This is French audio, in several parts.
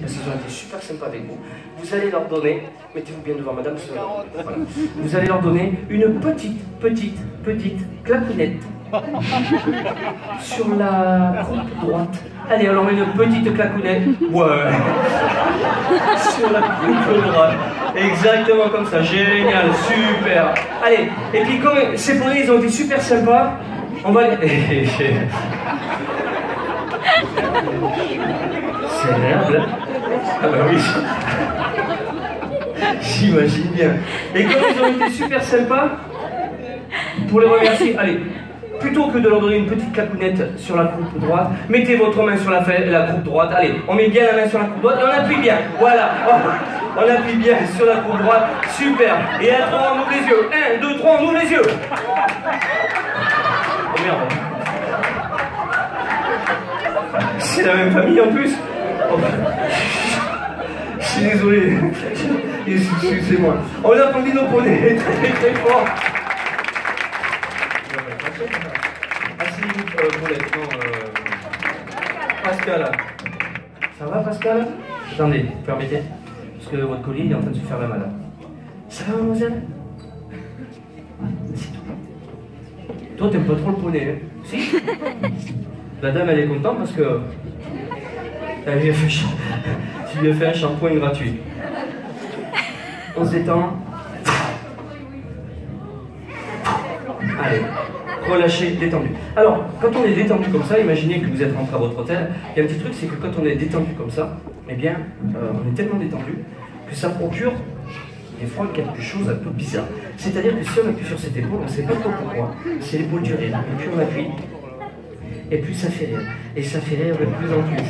parce qu'ils ont été super sympas avec vous. Vous allez leur donner, mettez-vous bien devant madame, voilà. Vous allez leur donner une petite claquinette sur la croupe droite. Allez, alors une petite claquinette. Ouais. Sur la croupe droite. Exactement comme ça. Génial, super. Allez, et puis comme ces poneys, ils ont été super sympas, on va les... C'est merde. Ah bah oui. J'imagine bien. Et comme ils ont été super sympas, pour les remercier, allez, plutôt que de leur donner une petite claquinette sur la croupe droite, mettez votre main sur la croupe droite. Allez, on met bien la main sur la croupe droite et on appuie bien. Voilà. On appuie bien sur la croupe droite. Super. Et à 3, on ouvre les yeux. 1, 2, 3, on ouvre les yeux. Oh merde. C'est la même famille en plus. Oh. Je suis désolé. Excusez-moi. On applaudit nos poneys très fort. Asseyez-vous pour l'instant. Pascal. Ça va Pascal? Attendez, vous permettez? Parce que votre collier il est en train de se faire la malade. Ça va mademoiselle? Toi t'aimes pas trop le poney, hein? Si? La dame elle est contente parce que tu lui as fait un shampoing gratuit. On se détend. Allez, relâchez, détendu. Alors, quand on est détendu comme ça, imaginez que vous êtes rentré à votre hôtel, il y a un petit truc, c'est que quand on est détendu comme ça, eh bien, on est tellement détendu que ça procure des fois quelque chose un peu bizarre. C'est-à-dire que si on appuie sur cette épaule, on ne sait pas trop pourquoi, c'est l'épaule du rire. Et puis on appuie, et puis ça fait rire. Et ça fait rire de plus en plus.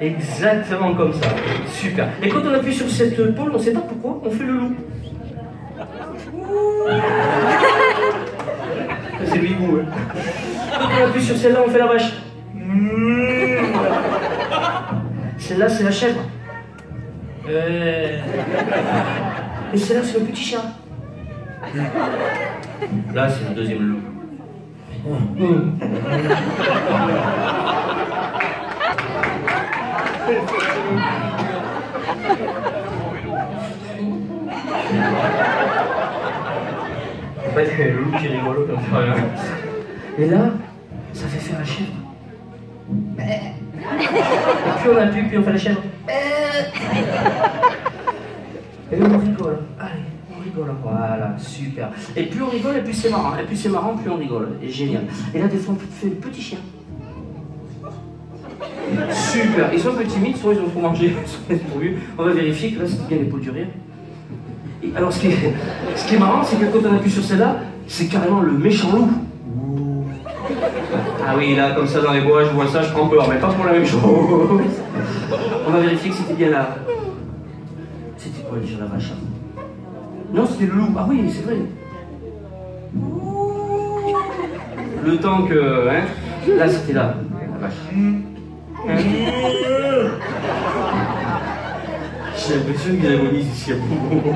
Exactement comme ça. Super. Et quand on appuie sur cette épaule, on ne sait pas pourquoi, on fait le loup. C'est le hibou, hein. Quand on appuie sur celle-là, on fait la vache. Celle-là, c'est la chèvre. Et celle-là, c'est le petit chat. Là, c'est le deuxième loup. En fait, il y a le loup qui est rigolo comme ça. Et là, ça fait faire la chèvre. Et puis on appuie, puis on fait la chèvre. Et là, on rigole. Allez, on rigole. Voilà, super. Et plus on rigole, et plus c'est marrant. Et plus c'est marrant, plus on rigole. Et génial. Et là, des fois, on fait le petit chien. Super. Ils sont un peu timides, soit ils ont trop mangé, soit ils ont trop bu. On va vérifier que là, c'est bien l'épaule du rire. Et alors, ce qui est marrant, c'est que quand on appuie sur celle-là, c'est carrément le méchant loup. Ah oui, là, comme ça, dans les bois, je vois ça, je prends peur, mais pas pour la même chose. On va vérifier que c'était bien là. C'était quoi déjà la vache? Non, c'était le loup. Ah oui, c'est vrai. Le temps que... Hein, là, c'était là, la vache. Hein? J'ai l'impression qu'ils agonisent ici à Boubou.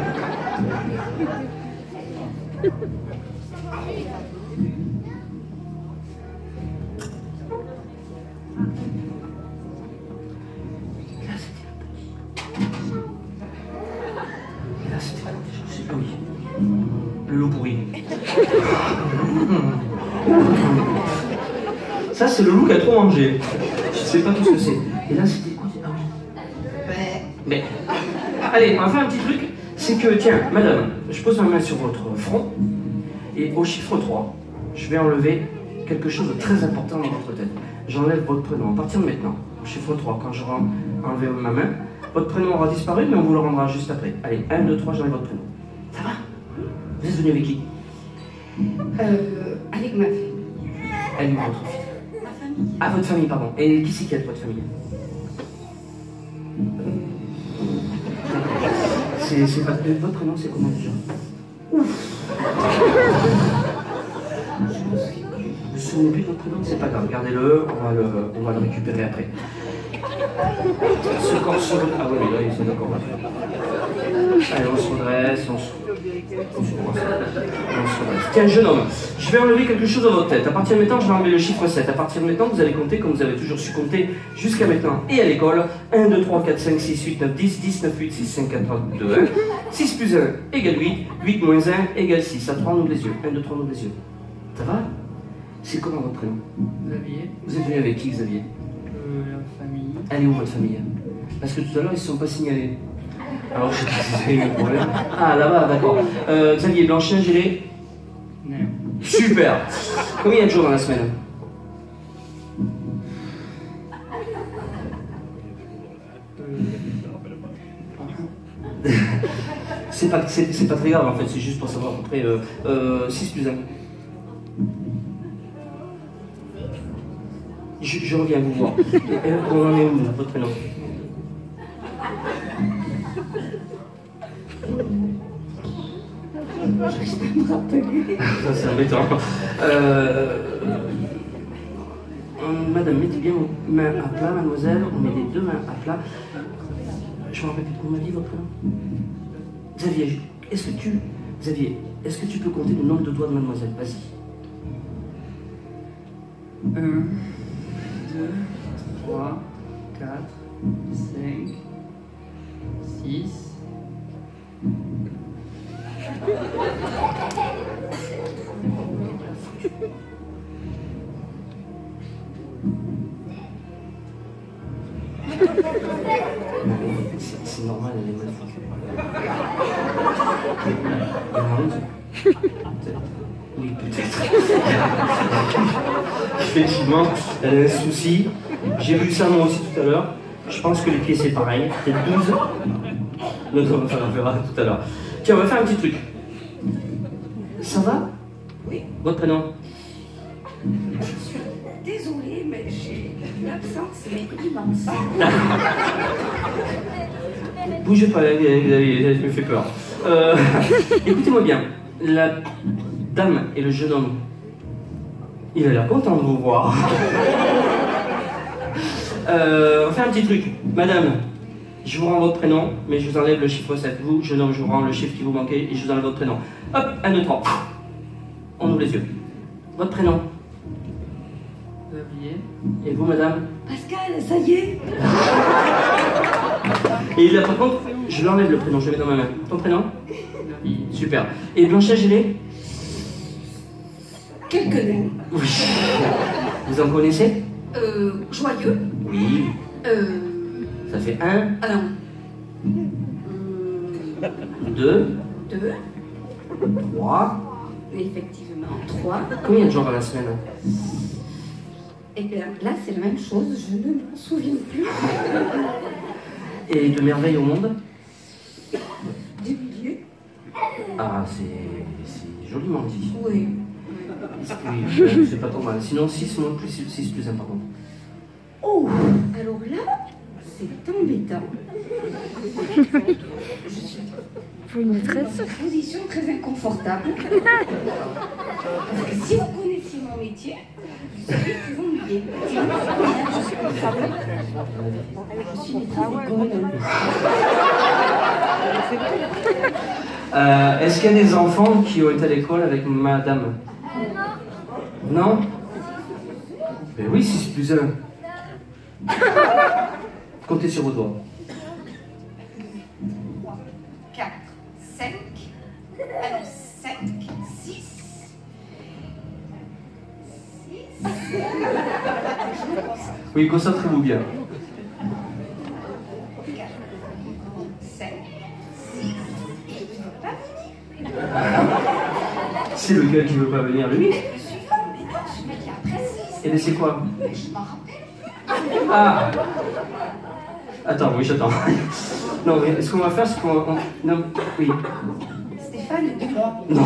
Le loup pourri. Ça, c'est le loup qui a trop mangé. Je sais pas tout ce que c'est. Et là, c'était quoi? Ah oui. Mais. Allez, on va faire un petit truc. C'est que, tiens, madame, je pose ma main sur votre front. Et au chiffre 3, je vais enlever quelque chose de très important dans votre tête. J'enlève votre prénom. À partir de maintenant, au chiffre 3, quand j'aurai enlevé ma main, votre prénom aura disparu, mais on vous le rendra juste après. Allez, 1, 2, 3, j'enlève votre prénom. Ça va? Vous êtes venu avec qui? Avec ma fille. Avec votre fille. Ma famille. Ah, votre famille, pardon. Et qui c'est qui a de votre famille? C'est pas... Votre prénom, c'est comment déjà? Ouf. Je me souviens plus de votre prénom, c'est pas grave. Gardez-le, on va le récupérer après. Ce corps... Ah oui, mais là, c'est d'accord. Allez, on se redresse, on se redresse. Tiens, jeune homme, je vais enlever quelque chose dans votre tête. À partir de maintenant, je vais enlever le chiffre 7. À partir de maintenant, vous allez compter comme vous avez toujours su compter jusqu'à maintenant et à l'école. 1, 2, 3, 4, 5, 6, 8, 9, 10, 10, 9, 8, 6, 5, 4, 3, 2, 1. 6 plus 1 égale 8, 8 moins 1 égale 6. À 3, on ouvre les yeux. 1, 2, 3, on ouvre les yeux. Ça va? C'est comment votre prénom? Xavier. Vous êtes venu avec qui, Xavier? La famille. Elle est où votre famille? Parce que tout à l'heure, ils ne se sont pas signalés. Alors, je sais pas, le problème. Ah, là-bas, d'accord. Xavier, Blanchet, Gélé? Non. Super. Combien il y a de jours dans la semaine? C'est pas très grave en fait, c'est juste pour savoir à peu près 6 plus 1. Je reviens vous voir. On en est où, votre prénom? Ça c'est embêtant. Madame, mettez bien vos mains à plat, mademoiselle. On met les deux mains à plat. Je me rappelle plus comment on m'a dit votre prénom. Xavier, est-ce que tu peux compter le nombre de doigts de mademoiselle? Vas-y. 1, 2, 3, 4, 5, 6. C'est normal, elle est mal foutue. Il y en a 11. Oui, peut-être. Effectivement, elle a un souci. J'ai vu ça moi aussi tout à l'heure. Je pense que les pieds c'est pareil. Peut-être 12. Non, on verra tout à l'heure. Tiens, on va faire un petit truc. Ça va? Oui. Votre prénom? Je suis désolée, mais j'ai une absence, mais immense. Bougez pas, elle me fait peur. Écoutez-moi bien. La dame et le jeune homme, il a l'air content de vous voir. On fait un petit truc. Madame, je vous rends votre prénom, mais je vous enlève le chiffre 7. Vous, jeune homme, je vous rends le chiffre qui vous manquait et je vous enlève votre prénom. Hop, 1, 2, 3. On ouvre les yeux. Votre prénom? Xavier. Et vous, madame? Pascal, ça y est. Et là, par contre, je lui enlève le prénom, je le mets dans ma main. Ton prénom? David. Super. Et Blanchet Gélé? Quelques-uns. Oui. Vous en connaissez? Joyeux. Oui. Ça fait 1, Ah non. 2, 2. 3. Effectivement. 3. Combien de jours dans la semaine? Et bien là, c'est la même chose. Je ne m'en souviens plus. Et de merveilles au monde? Du milieu. Ah, c'est joliment dit. Oui. Oui, c'est pas trop mal. Sinon, 6 moins plus 6 plus 1, pardon. Oh, alors là, c'est embêtant. Je suis Faut une maîtresse. dans une position très inconfortable. Parce que si vous connaissiez mon métier, vous savez que vous m'oubliez. Je suis maîtresse d'école. Est-ce qu'il y a des enfants qui ont été à l'école avec madame? Non? Ben oui, 6 plus 1. Comptez sur vos doigts. 4, 5, alors 5, 6. 6. Oui, concentrez-vous bien. 4, 5, 6. Je ne veux pas venir. C'est lequel qui veut pas venir, lui? Le suivant, mais non, celui qui a après 6. Et c'est quoi? Mais je m'en rappelle. Ah! Attends, oui, j'attends. Non, mais ce qu'on va faire, c'est qu'on... Non, oui. Stéphane Dumont. Non.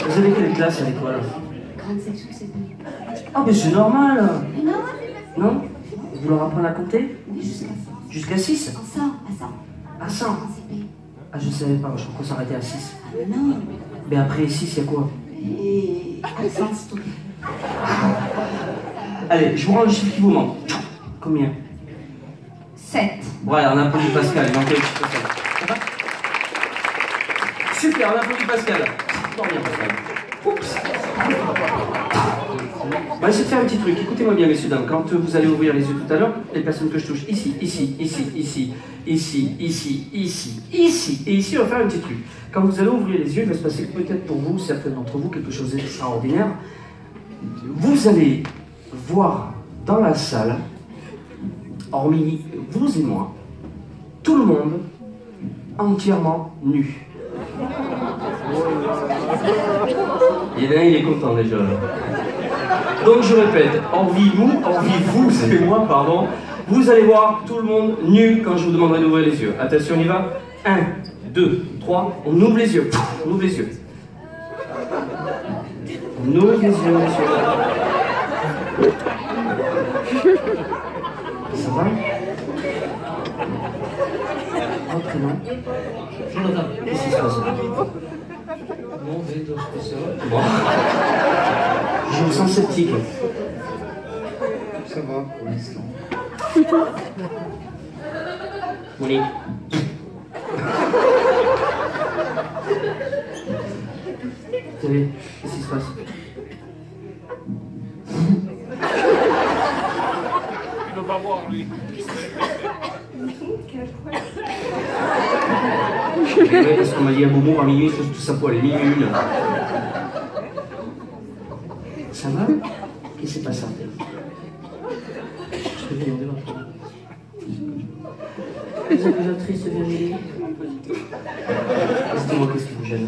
Vous avez quelle classe à l'école? Grande section, c'est bon. Ah, mais c'est normal. Mais non. Non? Vous leur apprenez à compter? Oui, jusqu'à 100. Jusqu'à 6? En 100, à 100. À 100? En CP. Ah, je savais pas, je crois qu'on s'arrêtait à 6. Ah, mais non. Mais après 6, il y a quoi? Et à 100, stop. Allez, je vous rends le chiffre qui vous manque. Combien? 6. 7. Voilà, on applaudit Pascal, il manquait un petit peu ça. Ça va? Super, on applaudit Pascal. Fort bien, Pascal. Oups. On va essayer de faire un petit truc. Écoutez-moi bien, messieurs, dames. Quand vous allez ouvrir les yeux tout à l'heure, les personnes que je touche, ici, ici, ici, ici, ici, ici, ici, ici, et ici, on va faire un petit truc. Quand vous allez ouvrir les yeux, il va se passer peut-être pour vous, certains d'entre vous, quelque chose d'extraordinaire. Vous allez voir dans la salle, hormis vous et moi, tout le monde entièrement nu. Il y en a un, il est content déjà. Donc je répète, hormis vous et moi, pardon, vous allez voir tout le monde nu quand je vous demanderai d'ouvrir les yeux. Attention, on y va. 1, 2, 3, on ouvre les yeux. On ouvre les yeux. On ouvre les yeux, messieurs. Ça va? Oh, prénom. Jonathan. Qu'est-ce qui se passe? Non, mais donc, c'est Bon. Je me sens sceptique. ça va pour l'instant. Monique. Vous savez, qu'est-ce qui se passe? Il ne veut pas voir, lui. Oui, parce qu'on m'a dit à Momo à minuit, tout ça pour aller minuit une. Ça va? Qu'est-ce qui s'est passé? Je peux vous demander votre nom. Vous êtes déjà triste, Virginie? Dites-moi, qu'est-ce qui vous gêne?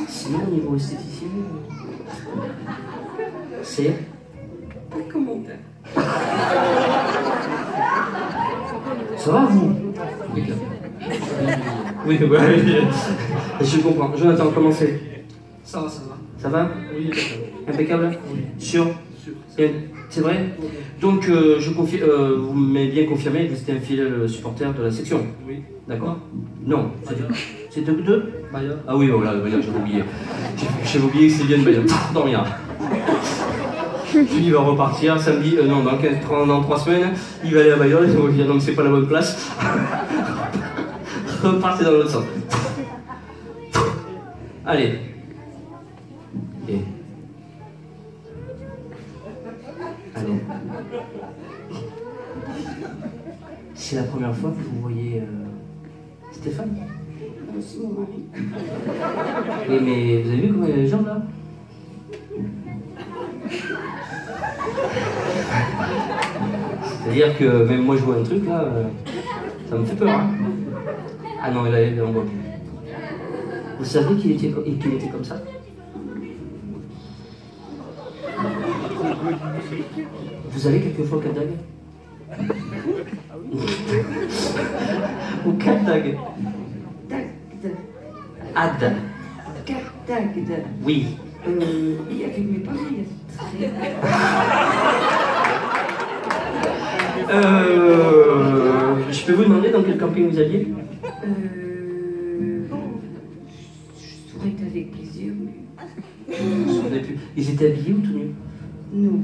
Sinon, au niveau esthéticien, c'est... Pas de commentaire. Ça va, vous? Oui, je comprends. Jonathan, comment c'est? Ça va, ça va. Ça va? Oui, Impeccable? oui. Sûr? Sûr. C'est vrai? Donc, vous m'avez bien confirmé que c'était un fidèle supporter de la section? Oui. D'accord? Non. C'était deux? Maya. Ah oui, voilà, j'avais oublié. J'avais oublié que c'est bien de Bayonne. Non, rien. Lui, il va repartir samedi, non, dans 3 semaines, il va aller à Bayonne, il va dire non, mais c'est pas la bonne place. Repartez dans l'autre sens. Allez. Et... Allez. C'est la première fois que vous voyez Stéphane? C'est mon mari. Oui, mais vous avez vu comment il y a les jambes là? C'est-à-dire que même moi je vois un truc là, ça me fait peur. Hein. Ah non, là, on voit plus. Vous savez qu'il était comme ça? Vous avez quelquefois 4 dagues? Ou 4 dagues? Ad. Cartagde. Oui. Et avec mes parents, il y a Je peux vous demander dans quel camping vous alliez? Je pourrais être avec plaisir, mais... Je me souviens plus. Ils étaient habillés ou tout nus? Non.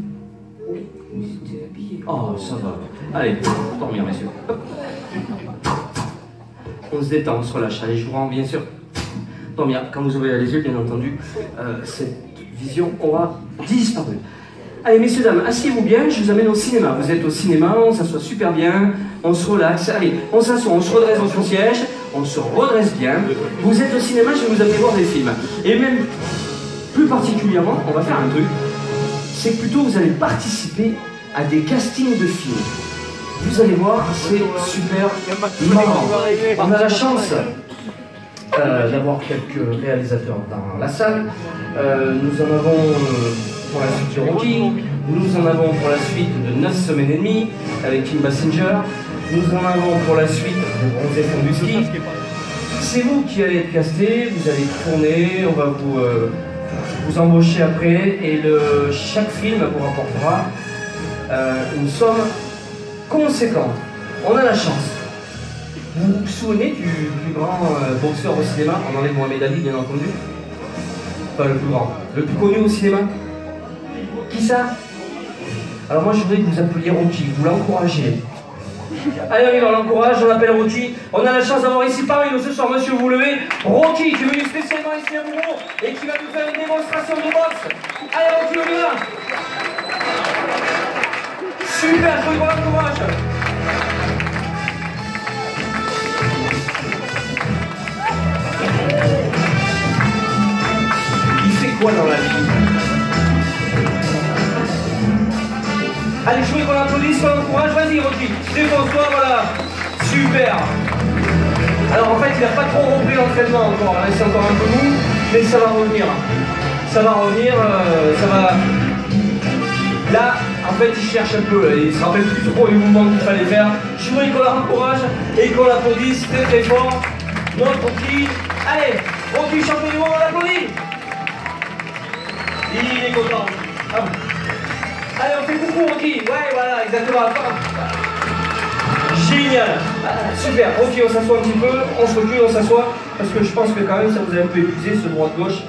Oui, ils étaient habillés. Oh, ça va. Allez, dormir, messieurs. Hop. On se détend, on se relâche. Allez, je vous rends bien sûr. Dormir. Quand vous ouvrez les yeux, bien entendu, cette vision aura disparu. Allez, messieurs, dames, asseyez-vous bien, je vous amène au cinéma. Vous êtes au cinéma, on s'assoit super bien, on se relaxe. Allez, on s'assoit, on se redresse dans son siège, on se redresse bien. Vous êtes au cinéma, je vais vous amener voir des films. Et même plus particulièrement, on va faire un truc. C'est que plutôt vous allez participer à des castings de films. Vous allez voir, c'est super marrant. On a la chance d'avoir quelques réalisateurs dans la salle. Nous en avons pour la suite du Rocky, nous en avons pour la suite de 9 semaines et demie avec Kim Basinger, nous en avons pour la suite de Bronzé fond du ski. C'est vous qui allez être casté, vous allez tourner, on va vous embaucher après et chaque film vous rapportera une somme conséquente. On a la chance Vous vous souvenez du plus grand boxeur au cinéma? On enlève Mohamed Ali, bien entendu. Enfin, le plus grand. Le plus connu au cinéma? Qui ça? Alors moi, je voudrais que vous appeliez Rocky, vous l'encouragez. Allez, on y va, on l'encourage, on l'appelle Rocky. On a la chance d'avoir ici parmi nous ce soir, monsieur, vous levez, Rocky, qui est venu spécialement ici à Bourreau et qui va nous faire une démonstration de boxe. Allez, Rocky, on y va. Super, je vous l'encourage. Il fait quoi dans la vie? Allez, je voudrais qu'on l'applaudisse, qu'on l'encourage. Vas-y, Rocky, défonce-toi, voilà. Super. Alors, en fait, il n'a pas trop repris l'entraînement encore. Là, c'est encore un peu mou, mais ça va revenir. Ça va revenir, ça va... Là, en fait, il cherche un peu. Il se rappelle plus trop les mouvements qu'il fallait faire. Je voudrais qu'on l'encourage et qu'on l'applaudisse très très fort. Notre Rocky. Allez, Rocky, champion du monde, on l'applaudit. Il est content. Ah bon. Allez, on fait coucou, Rocky. Ouais, voilà, exactement. Génial. Ah, super. Rocky, on s'assoit un petit peu. On se recule, on s'assoit. Parce que je pense que quand même, ça vous a un peu épuisé, ce droite-gauche.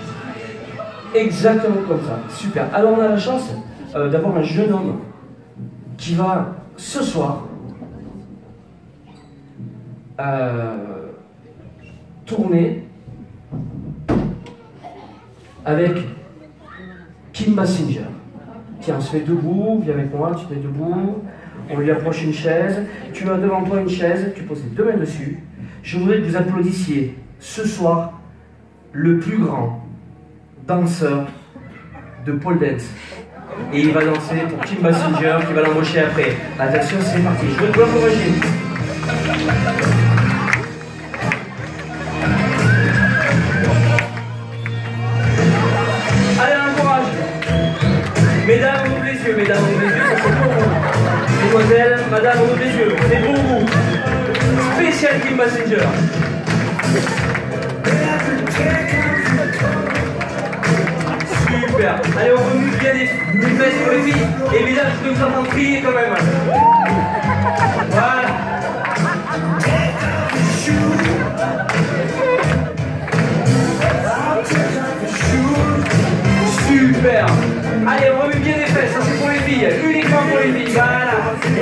Exactement comme ça. Super. Alors, on a la chance d'avoir un jeune homme qui va, ce soir, tourner avec Kim Basinger. Tiens, on se met debout, viens avec moi, tu te mets debout, on lui approche une chaise, tu as devant toi une chaise, tu poses les deux mains dessus. Je voudrais que vous applaudissiez ce soir le plus grand danseur de pole dance. Et il va danser pour Kim Basinger qui va l'embaucher après. Attention, c'est parti, je veux vous l'encourager. Mesdames, on ouvre les yeux, mesdames, on ouvre les yeux, ça c'est pour vous. Mesdemoiselles, madame, on ouvre les yeux, c'est pour vous. Spécial Kim Basinger. Super. Allez, on remue bien des fesses pour les filles. Et mesdames, je peux vous entendre crier quand même. Voilà. Super. Allez, on remue bien les fesses, ça c'est pour les filles, uniquement pour les filles, voilà,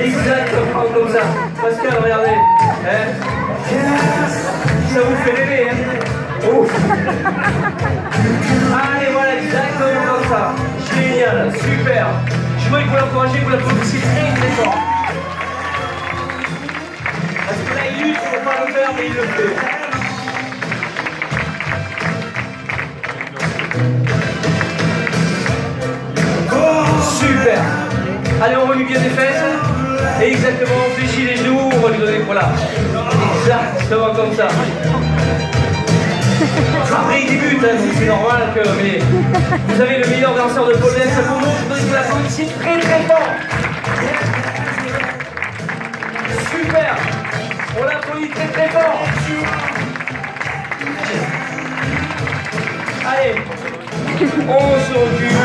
exactement comme ça. Pascal, regardez, hein? Ça vous fait rêver, hein? Ouf. Allez, voilà, exactement comme ça. Génial, super. Je voudrais que vous l'encouragez, que vous l'applaudissiez très très fort. Parce que là, il lutte pour pas le faire, mais il le fait. Super. Allez, on remue bien les fesses. Et exactement, on fléchit les genoux, on va lui donner, voilà. Exactement comme ça. Après, il débute, hein, donc c'est normal que... Mais vous avez le meilleur danseur de pole dance pour nous. Je voudrais que vous l'applaudissiez très très fort. Super. On l'applaudit très très fort. Allez. On se recule.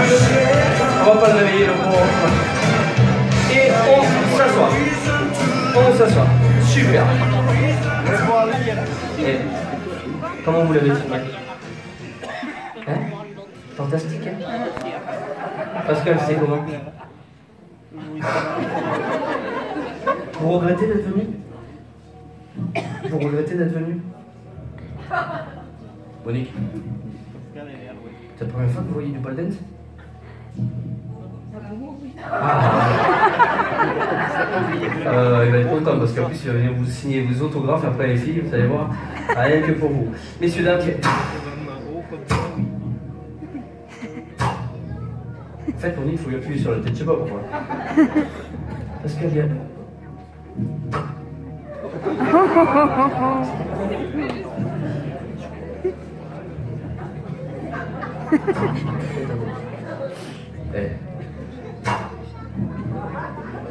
On va pas le réveiller le pauvre. Et on s'assoit. On s'assoit. Super. Et comment vous l'avez trouvé? Hein? Fantastique, hein? Pascal, c'est comment? Vous regrettez d'être venu? Vous regrettez d'être venu? Monique? C'est la première fois que vous voyez du pole dance? Il va être content parce qu'en plus il va venir vous signer vos autographes après les filles, vous allez voir, rien que pour vous. Messieurs, dames, en fait on dit qu'il faut lui appuyer sur la tête, je sais pas pourquoi. Parce qu'elle vient.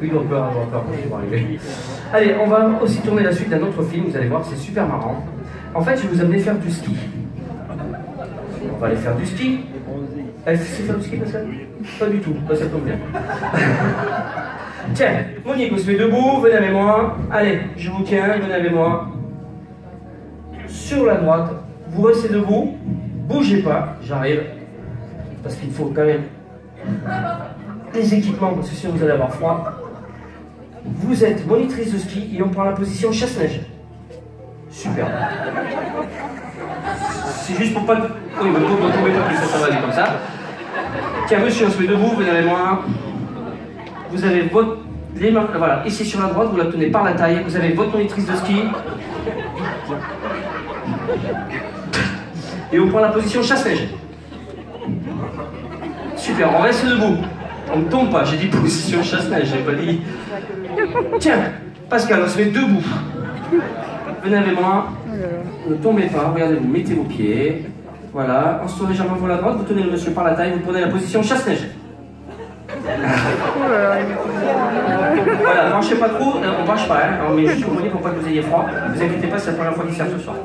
Oui, on peut avoir peur quand ils vont arriver. Allez, on va aussi tourner la suite d'un autre film, vous allez voir, c'est super marrant. En fait, je vais vous amener faire du ski. On va aller faire du ski. Tu sais faire du ski, Pascal? Pas du tout, ça tombe bien. Tiens, Monique, on se met debout, venez avec moi. Allez, je vous tiens, venez avec moi. sur la droite, vous restez debout, bougez pas, j'arrive, parce qu'il faut quand même des équipements, parce que sinon vous allez avoir froid. Vous êtes monitrice de ski et on prend la position chasse-neige. Super. C'est juste pour pas... Oui, ne tombez pas plus, ça va aller comme ça. Tiens, monsieur, on se met debout, venez avec moi. Vous avez votre... Les mains, voilà, ici sur la droite, vous la tenez par la taille. Vous avez votre monitrice de ski. Et on prend la position chasse-neige. Super, on reste debout. On ne tombe pas, j'ai dit position chasse-neige, j'ai pas dit... Tiens, Pascal, on se met debout. Venez avec moi. Ne tombez pas, regardez, vous mettez vos pieds. Voilà, on se tourne légèrement vers la droite, vous tenez le monsieur par la taille, vous prenez la position chasse-neige. Voilà, ne marchez pas trop, on marche pas, hein. On met juste vos mollets pour pas que vous ayez froid. Ne vous inquiétez pas, c'est la première fois qu'il sert ce soir.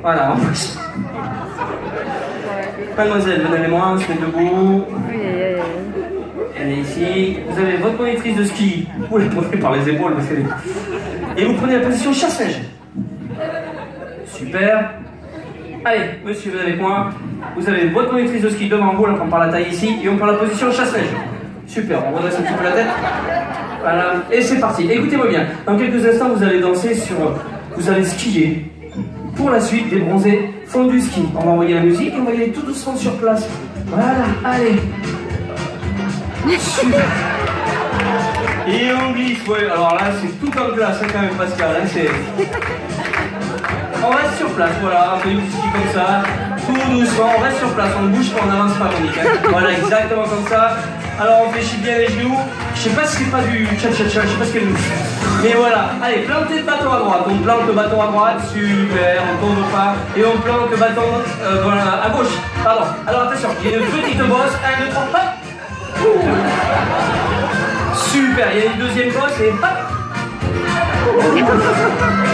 Voilà, on passe. Mademoiselle, venez avec moi, on se met debout. Venez ici. Vous avez votre monitrice de ski. Vous la prenez par les épaules, parce qu'elle est... Et vous prenez la position chasse-neige. Super. Allez, monsieur, venez avec moi. Vous avez votre monitrice de ski devant vous, on la prend par la taille ici, et on prend la position chasse-neige. Super, on redresse un petit peu la tête. Voilà, et c'est parti. Écoutez-moi bien. Dans quelques instants, vous allez danser sur... Vous allez skier. Pour la suite, des bronzés font du ski. On va envoyer la musique et on va y aller tout doucement sur place. Voilà, allez. Super. Et on glisse, ouais. Alors là, c'est tout en classe, hein, quand même, Pascal. Hein, c'est... On reste sur place, voilà. On fait du ski comme ça. Tout doucement, on reste sur place. On ne bouge pas, on n'avance pas, Monique. Hein. Voilà, exactement comme ça. Alors, on fléchit bien les genoux. Je sais pas si c'est pas du cha-cha-cha, je sais pas ce qu'elle nous fait. Mais voilà, allez, plantez le bâton à droite. On plante le bâton à droite, super, on tombe pas. Et on plante le bâton voilà, à gauche. Pardon. Alors attention, il y a une petite bosse. 1, 2, 3, hop. Super, il y a une deuxième bosse et hop.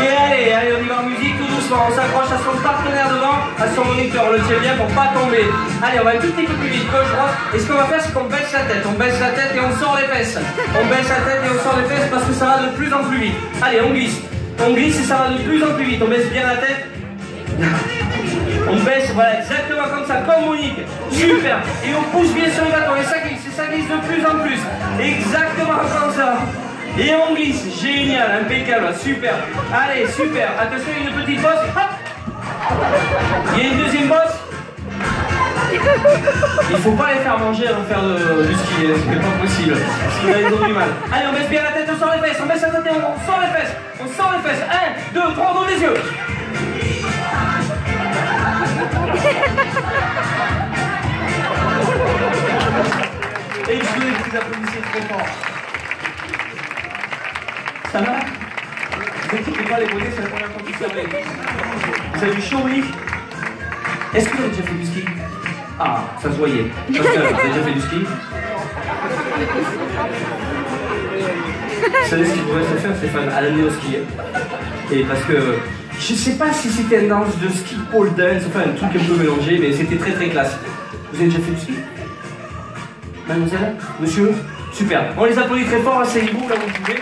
Et allez, on y va en musique tout doucement. On s'accroche à son partenaire devant, à son moniteur. On le tient bien pour pas tomber. Allez, on va un tout petit peu plus vite, gauche, droite. Et ce qu'on va faire, c'est qu'on baisse la tête. On baisse la tête et on sort les fesses. On baisse la tête et on sort les fesses parce que ça va de plus en plus vite. Allez, on glisse. On glisse et ça va de plus en plus vite. On baisse bien la tête. On baisse, voilà, exactement comme ça, comme Monique. Super. Et on pousse bien sur le bâton. Et ça glisse de plus en plus. Exactement comme ça. Et on glisse, génial, impeccable, super. Allez, super, attention, il y a une petite bosse, hop. Il y a une deuxième bosse. Il ne faut pas les faire manger avant de faire du ski, c'est pas possible. Parce qu'ils ont du mal. Allez, on baisse bien la tête, on sort les fesses, on baisse la tête et on sort les fesses. On sort les fesses, 1, 2, 3, on ouvre les yeux. Et je voulais que vous applaudissiez très fort. Ça va? Ne vous inquiétez pas, les bonnets, c'est la première fois que vous savez. Vous avez du chaud, oui? Est-ce que vous avez déjà fait du ski? Ah, ça se voyait. Parce que vous avez déjà fait du ski? Vous savez ce qu'il pourrait se faire, Stéphane? À l'année au ski. Et parce que je sais pas si c'était un danse de ski pole dance, enfin un truc un peu mélangé, mais c'était très très classe. Vous avez déjà fait du ski? Mademoiselle? Monsieur? Super. On les applaudit très fort, asseyez-vous là où vous pouvez.